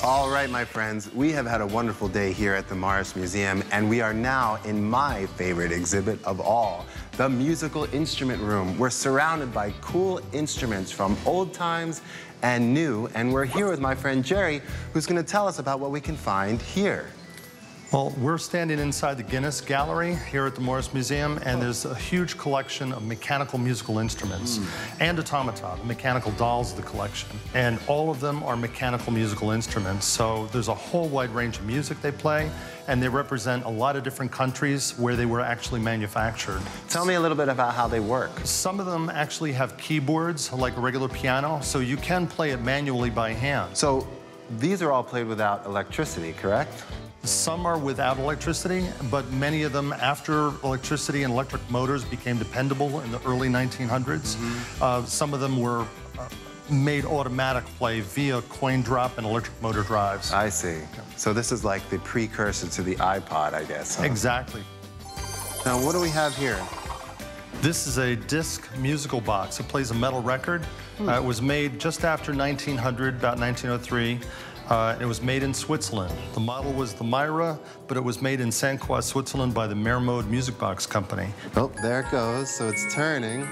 All right, my friends, we have had a wonderful day here at the Morris Museum, and we are now in my favorite exhibit of all, the musical instrument room. We're surrounded by cool instruments from old times and new, and we're here with my friend Jerry, who's going to tell us about what we can find here. Well, we're standing inside the Guinness Gallery here at the Morris Museum, and there's a huge collection of mechanical musical instruments and automata, the mechanical dolls of the collection. And all of them are mechanical musical instruments. So there's a whole wide range of music they play, and they represent a lot of different countries where they were actually manufactured. Tell me a little bit about how they work. Some of them actually have keyboards, like a regular piano, so you can play it manually by hand. So these are all played without electricity, correct? Some are without electricity, but many of them, after electricity and electric motors became dependable in the early 1900s, some of them were made automatic play via coin drop and electric motor drives. I see. So this is like the precursor to the iPod, I guess, huh? Exactly. Now, what do we have here? This is a disc musical box. It plays a metal record. It was made just after 1900, about 1903. It was made in Switzerland. The model was the Myra, but it was made in St. Croix, Switzerland by the Mermode Music Box Company. Oh, there it goes. So it's turning.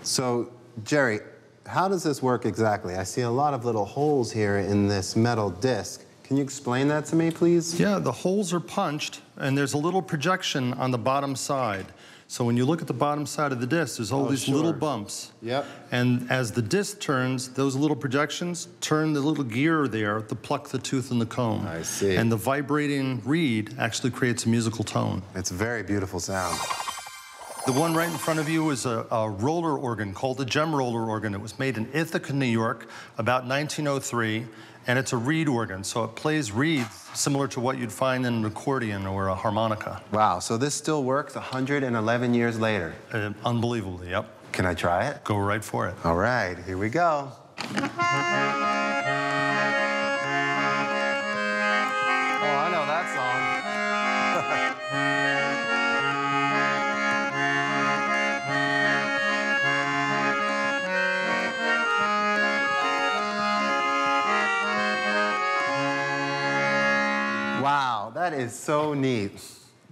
So, Jerry, how does this work exactly? I see a lot of little holes here in this metal disc. Can you explain that to me, please? Yeah, the holes are punched, and there's a little projection on the bottom side. So when you look at the bottom side of the disc, there's all these little bumps. Yep. And as the disc turns, those little projections turn the little gear there to pluck the tooth in the comb. I see. And the vibrating reed actually creates a musical tone. It's a very beautiful sound. The one right in front of you is a roller organ called the Gem Roller Organ. It was made in Ithaca, New York, about 1903, and it's a reed organ, so it plays reeds similar to what you'd find in an accordion or a harmonica. Wow, so this still works 111 years later? Unbelievably, yep. Can I try it? Go right for it. All right, here we go. Oh, I know that song. Wow, that is so neat.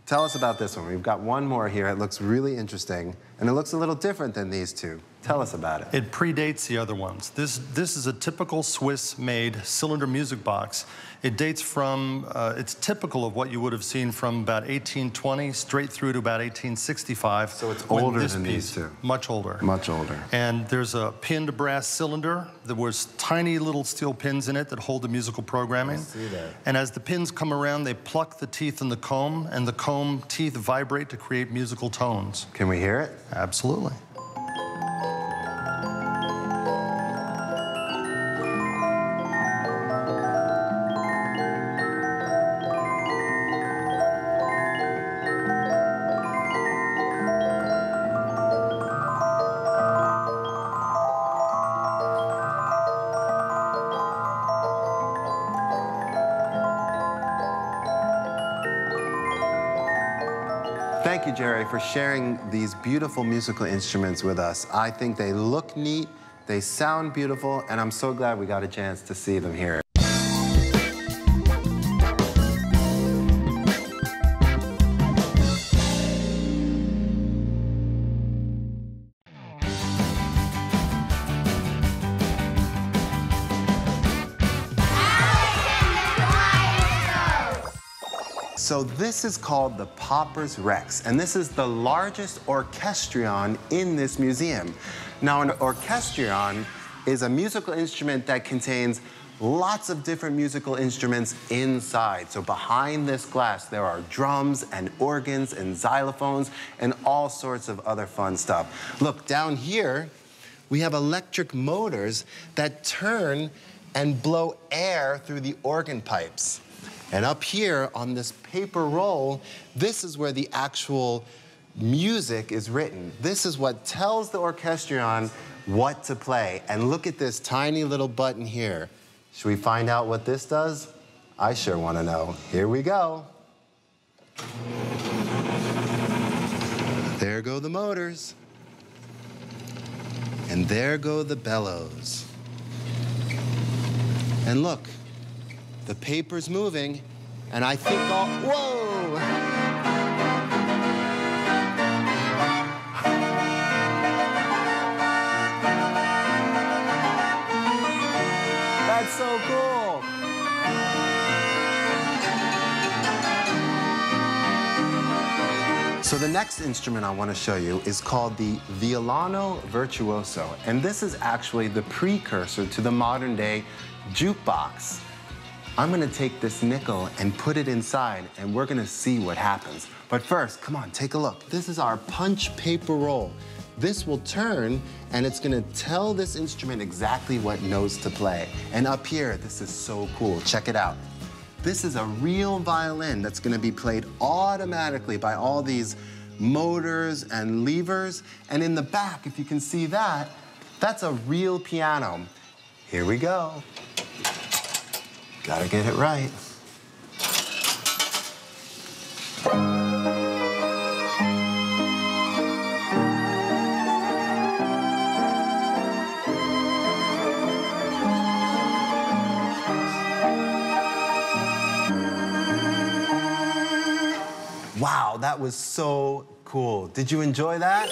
Tell us about this one. We've got one more here. It looks really interesting, and it looks a little different than these two. Tell us about it. It predates the other ones. This is a typical Swiss-made cylinder music box. It dates from, it's typical of what you would have seen from about 1820 straight through to about 1865. So it's older than these two. Much older. Much older. And there's a pinned brass cylinder. There was tiny little steel pins in it that hold the musical programming. I see that. And as the pins come around, they pluck the teeth in the comb, and the comb teeth vibrate to create musical tones. Can we hear it? Absolutely. Thank you, Jerry, for sharing these beautiful musical instruments with us. I think they look neat, they sound beautiful, and I'm so glad we got a chance to see them here. So this is called the Pauper's Rex, and this is the largest orchestrion in this museum. Now, an orchestrion is a musical instrument that contains lots of different musical instruments inside. So behind this glass, there are drums and organs and xylophones and all sorts of other fun stuff. Look, down here, we have electric motors that turn and blow air through the organ pipes. And up here on this paper roll, this is where the actual music is written. This is what tells the orchestrion what to play. And look at this tiny little button here. Should we find out what this does? I sure want to know. Here we go. There go the motors. And there go the bellows. And look, the paper's moving, and I think whoa! That's so cool. So the next instrument I want to show you is called the Violino Virtuoso, and this is actually the precursor to the modern day jukebox. I'm gonna take this nickel and put it inside, and we're gonna see what happens. But first, come on, take a look. This is our punch paper roll. This will turn, and it's gonna tell this instrument exactly what notes to play. And up here, this is so cool, check it out. This is a real violin that's gonna be played automatically by all these motors and levers. And in the back, if you can see that, that's a real piano. Here we go. Gotta get it right. Wow, that was so cool. Did you enjoy that?